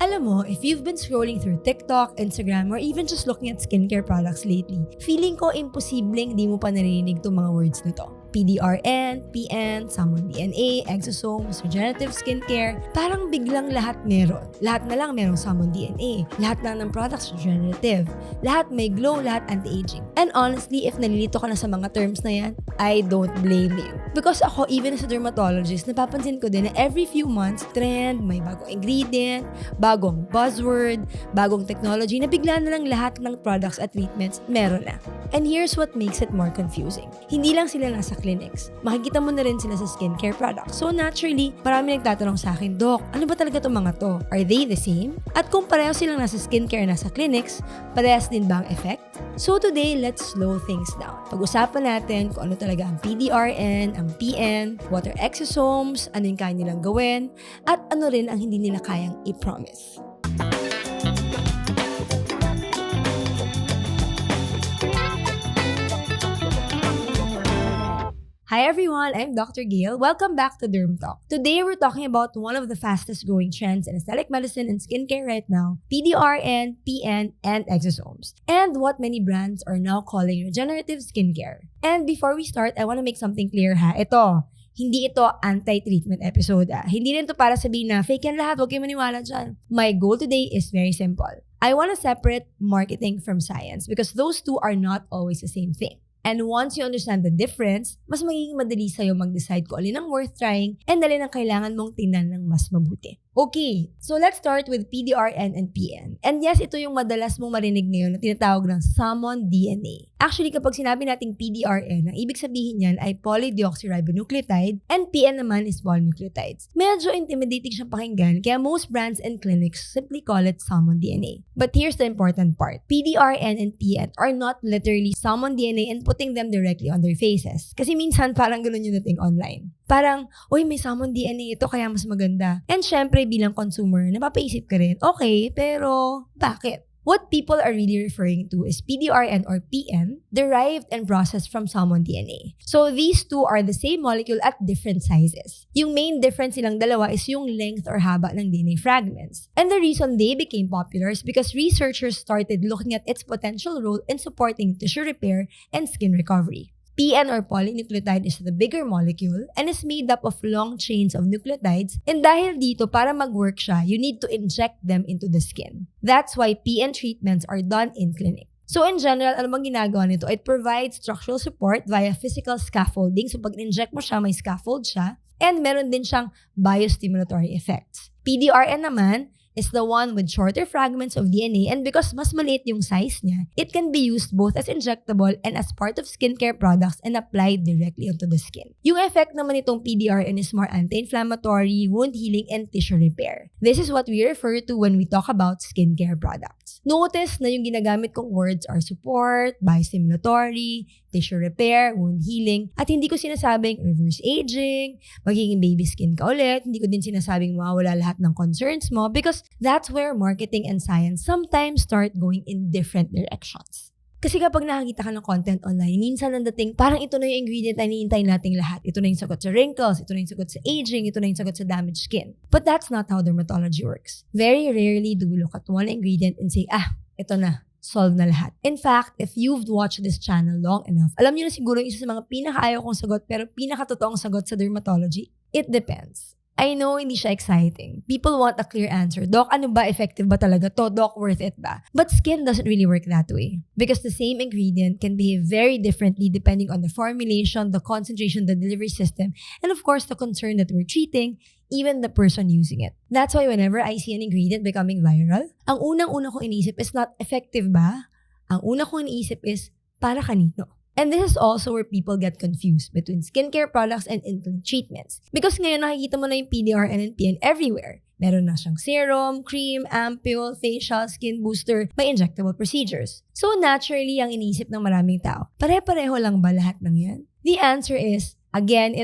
Alam mo, if you've been scrolling through TikTok, Instagram, or even just looking at skincare products lately, feeling ko imposibleng di mo pa narinig itong mga words na to. PDRN, PN, Salmon DNA, Exosomes, regenerative skincare, parang biglang lahat meron. Lahat na lang merong Salmon DNA. Lahat lang ng products regenerative. Lahat may glow, lahat anti-aging. And honestly, if nalilito ka na sa mga terms na yan, I don't blame you. Because ako, even as a dermatologist, napapansin ko din na every few months, trend, may bagong ingredient, bagong buzzword, bagong technology, na bigla na lang lahat ng products at treatments meron na. And here's what makes it more confusing. Hindi lang sila nasa clinics. Makikita mo na rin sila sa skincare products. So naturally, marami nagtatanong sa akin, Doc, ano ba talaga itong mga to? Are they the same? At kung pareho silang nasa skincare na sa clinics, parehas din ba ang effect? So today, let's slow things down. Pag-usapan natin kung ano talaga ang PDRN, ang PN, what are exosomes, ano yung kaya nilang gawin, at ano rin ang hindi nila kayang i-promise. Hi everyone, I'm Dr. Gaile. Welcome back to DERM TALK. Today we're talking about one of the fastest growing trends in aesthetic medicine and skincare right now, PDRN, PN, and exosomes, and what many brands are now calling regenerative skincare. And before we start, I want to make something clear ha. Hindi ito anti-treatment episode. Hindi rin ito para sabihin na fake yan lahat, huwag kayo maniwala dyan. My goal today is very simple. I want to separate marketing from science because those two are not always the same thing. And once you understand the difference, mas magiging madali sa'yo mag-decide kung alin ang worth trying and alin ang kailangan mong tingnan ng mas mabuti. Okay, so let's start with PDRN and PN. And yes, ito yung madalas mong marinig ngayon na tinatawag ng Salmon DNA. Actually, kapag sinabi nating PDRN, ang ibig sabihin niyan ay polydeoxyribonucleotide and PN naman is polynucleotides. Medyo intimidating siyang pakinggan, kaya most brands and clinics simply call it Salmon DNA. But here's the important part. PDRN and PN are not literally Salmon DNA and putting them directly on their faces. Kasi minsan parang ganun yung dating online. Parang, uy, may Salmon DNA ito kaya mas maganda. And syempre, bilang consumer, napapaisip ka rin, okay, pero bakit? What people are really referring to is PDRN or PN, derived and processed from Salmon DNA. So these two are the same molecule at different sizes. Yung main difference nilang dalawa is yung length or haba ng DNA fragments. And the reason they became popular is because researchers started looking at its potential role in supporting tissue repair and skin recovery. PN or polynucleotide is the bigger molecule and is made up of long chains of nucleotides, and dahil dito para mag-work siya, you need to inject them into the skin. That's why PN treatments are done in clinic. So in general, ano bang ginagawa nito? It provides structural support via physical scaffolding. So pag in-inject mo siya, may scaffold siya. And meron din siyang biostimulatory effects. PDRN naman is the one with shorter fragments of DNA, and because mas maliit yung size niya, it can be used both as injectable and as part of skincare products and applied directly onto the skin. Yung effect naman itong PDRN is more anti-inflammatory, wound healing, and tissue repair. This is what we refer to when we talk about skincare products. Notice na yung ginagamit kong words are support, biostimulatory, tissue repair, wound healing, at hindi ko sinasabing reverse aging, magiging baby skin ka ulit, hindi ko din sinasabing mawawala lahat ng concerns mo because that's where marketing and science sometimes start going in different directions. Kasi kapag nakakita ka ng content online, minsan ang dating, parang ito na yung ingredient na iniintay nating lahat. Ito na yung sagot sa wrinkles, ito na yung sagot sa aging, ito na yung sagot sa damaged skin. But that's not how dermatology works. Very rarely do we look at one ingredient and say, ito na, solve na lahat. In fact, if you've watched this channel long enough, alam niyo na siguro yung isa sa mga pinakaayaw kong sagot pero pinakatotoong sagot sa dermatology, it depends. I know hindi siya exciting. People want a clear answer. Doc, ano ba? Effective ba talaga to? Doc, worth it ba? But skin doesn't really work that way. Because the same ingredient can behave very differently depending on the formulation, the concentration, the delivery system, and of course, the concern that we're treating, even the person using it. That's why whenever I see an ingredient becoming viral, ang unang-una kong iniisip is not effective ba? Ang una kong iniisip is para kanino? And this is also where people get confused between skincare products and in-clinic treatments. Because ngayon nakikita mo na yung PDRN and PN everywhere. Meron na siyang serum, cream, ampule, facial, skin booster, may injectable procedures. So naturally, ang iniisip ng maraming tao, pare-pareho lang ba lahat ng yan? The answer is, again,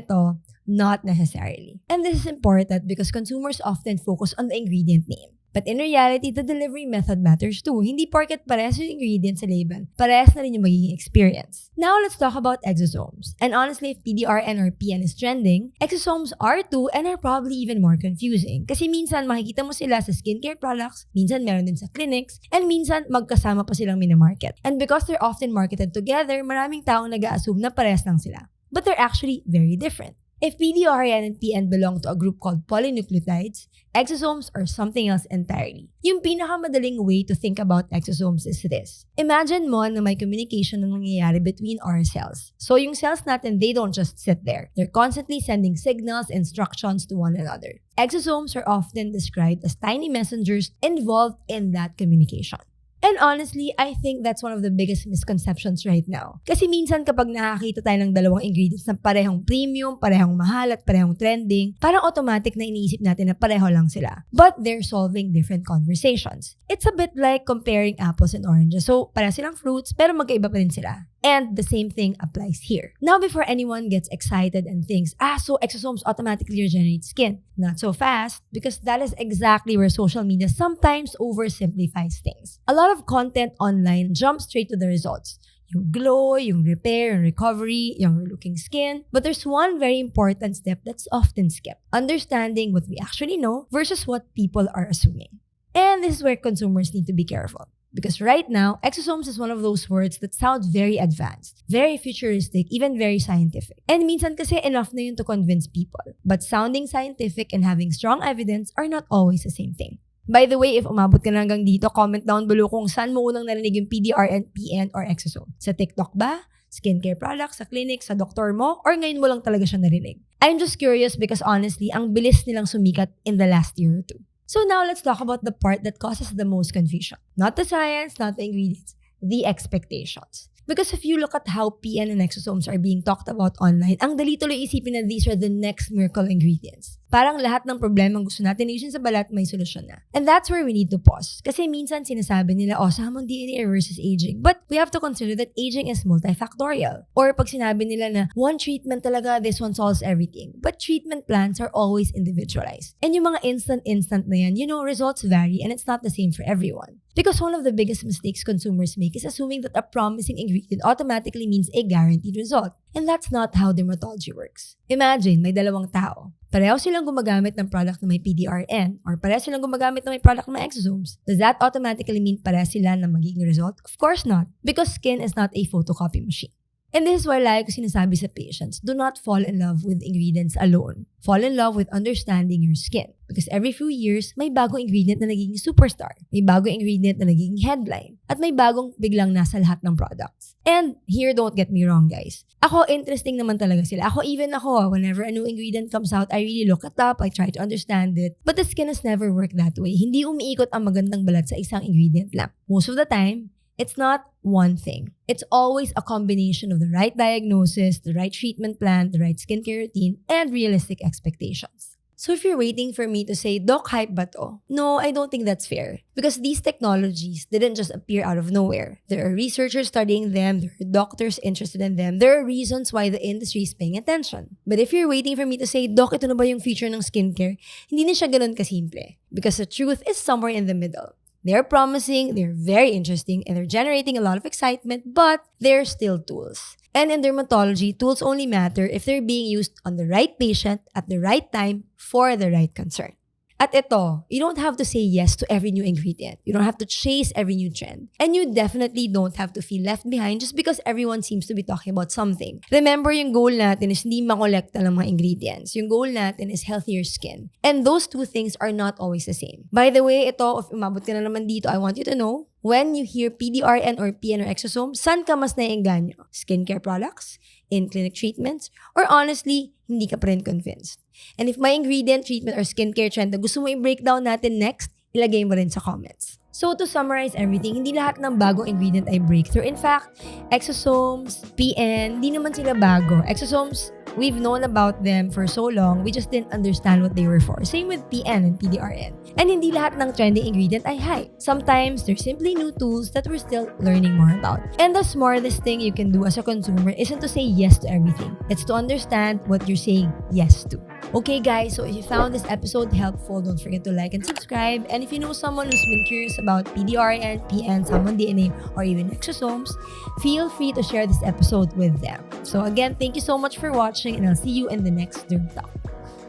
not necessarily. And this is important because consumers often focus on the ingredient name. But in reality, the delivery method matters too. Hindi porket parehas yung ingredients sa label, parehas na rin yung magiging experience. Now, let's talk about exosomes. And honestly, if PDRN or PN is trending, exosomes are too and are probably even more confusing. Kasi minsan makikita mo sila sa skincare products, minsan meron din sa clinics, and minsan magkasama pa silang minamarket. And because they're often marketed together, maraming taong nag-a-assume na parehas lang sila. But they're actually very different. If PDRN and PN belong to a group called polynucleotides, exosomes are something else entirely. Yung pinakamadaling way to think about exosomes is this. Imagine mo na may communication na nangyayari between our cells. So yung cells natin, they don't just sit there. They're constantly sending signals, instructions to one another. Exosomes are often described as tiny messengers involved in that communication. And honestly, I think that's one of the biggest misconceptions right now. Kasi minsan kapag nakakita tayo ng dalawang ingredients na parehong premium, parehong mahal, at parehong trending, parang automatic na iniisip natin na pareho lang sila. But they're solving different conversations. It's a bit like comparing apples and oranges. So, pareho silang fruits, pero magkaiba pa rin sila. And the same thing applies here. Now, before anyone gets excited and thinks, so exosomes automatically regenerate skin. Not so fast, because that is exactly where social media sometimes oversimplifies things. A lot of content online jumps straight to the results. Yung glow, yung repair, yung recovery, yung looking skin. But there's one very important step that's often skipped. Understanding what we actually know versus what people are assuming. And this is where consumers need to be careful. Because right now, exosomes is one of those words that sounds very advanced, very futuristic, even very scientific. And minsan kasi enough na yun to convince people. But sounding scientific and having strong evidence are not always the same thing. By the way, if umabot ka na hanggang dito, comment down below kung saan mo unang narinig yung PDRN, PN, or exosome. Sa TikTok ba? Skincare products, sa clinic, sa doktor mo, or ngayon mo lang talaga siya narinig? I'm just curious because honestly, ang bilis nilang sumikat in the last year or two. So now let's talk about the part that causes the most confusion. Not the science, not the ingredients, the expectations. Because if you look at how PN and exosomes are being talked about online, ang dali tuloy isipin na these are the next miracle ingredients. Parang lahat ng problemang gusto natin ayusin sa balat, may solusyon na. And that's where we need to pause. Kasi minsan sinasabi nila, Salmon DNA versus aging. But we have to consider that aging is multifactorial. Or pag sinabi nila na one treatment talaga, this one solves everything. But treatment plans are always individualized. And yung mga instant na yan, results vary and it's not the same for everyone. Because one of the biggest mistakes consumers make is assuming that a promising ingredient automatically means a guaranteed result. And that's not how dermatology works. Imagine, may dalawang tao. Pareho silang gumagamit ng product na may PDRN or pareho silang gumagamit ng may product na may exosomes. Does that automatically mean pareho sila na magiging result? Of course not. Because skin is not a photocopy machine. And this is why lagi ko sinasabi sa patients, do not fall in love with ingredients alone. Fall in love with understanding your skin. Because every few years, may bagong ingredient na nagiging superstar. May bagong ingredient na nagiging headline. At may bagong biglang nasa lahat ng products. And here, don't get me wrong guys. Ako, interesting naman talaga sila. Even ako, whenever a new ingredient comes out, I really look it up, I try to understand it. But the skin has never worked that way. Hindi umiikot ang magandang balat sa isang ingredient lang. Most of the time, it's not one thing. It's always a combination of the right diagnosis, the right treatment plan, the right skincare routine, and realistic expectations. So if you're waiting for me to say, Doc, hype ba to? No, I don't think that's fair. Because these technologies didn't just appear out of nowhere. There are researchers studying them, there are doctors interested in them, there are reasons why the industry is paying attention. But if you're waiting for me to say, Doc, ito na ba yung future ng skincare? Hindi na siya ganun kasimple. Because the truth is somewhere in the middle. They're promising, they're very interesting, and they're generating a lot of excitement, but they're still tools. And in dermatology, tools only matter if they're being used on the right patient at the right time for the right concern. At ito, you don't have to say yes to every new ingredient. You don't have to chase every new trend. And you definitely don't have to feel left behind just because everyone seems to be talking about something. Remember, yung goal natin is hindi makolekta ng mga ingredients. Yung goal natin is healthier skin. And those two things are not always the same. By the way, ito, if umabot ka na naman dito, I want you to know, when you hear PDRN or PN or exosome, saan ka mas naiengganyo? Skincare products? In-clinic treatments? Or honestly, hindi ka pa rin convinced? And if may ingredient, treatment, or skincare trend na gusto mo i-breakdown natin next, ilagay mo rin sa comments. So to summarize everything, hindi lahat ng bagong ingredient ay breakthrough. In fact, exosomes, PN, hindi naman sila bago. Exosomes, we've known about them for so long, we just didn't understand what they were for. Same with PN and PDRN. And hindi lahat ng trending ingredient ay hype. Sometimes, they're simply new tools that we're still learning more about. And the smartest thing you can do as a consumer isn't to say yes to everything. It's to understand what you're saying yes to. Okay guys, so if you found this episode helpful, don't forget to like and subscribe. And if you know someone who's been curious about PDRN, PN, Salmon DNA, or even exosomes, feel free to share this episode with them. So again, thank you so much for watching, and I'll see you in the next Derm Talk.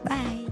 Bye!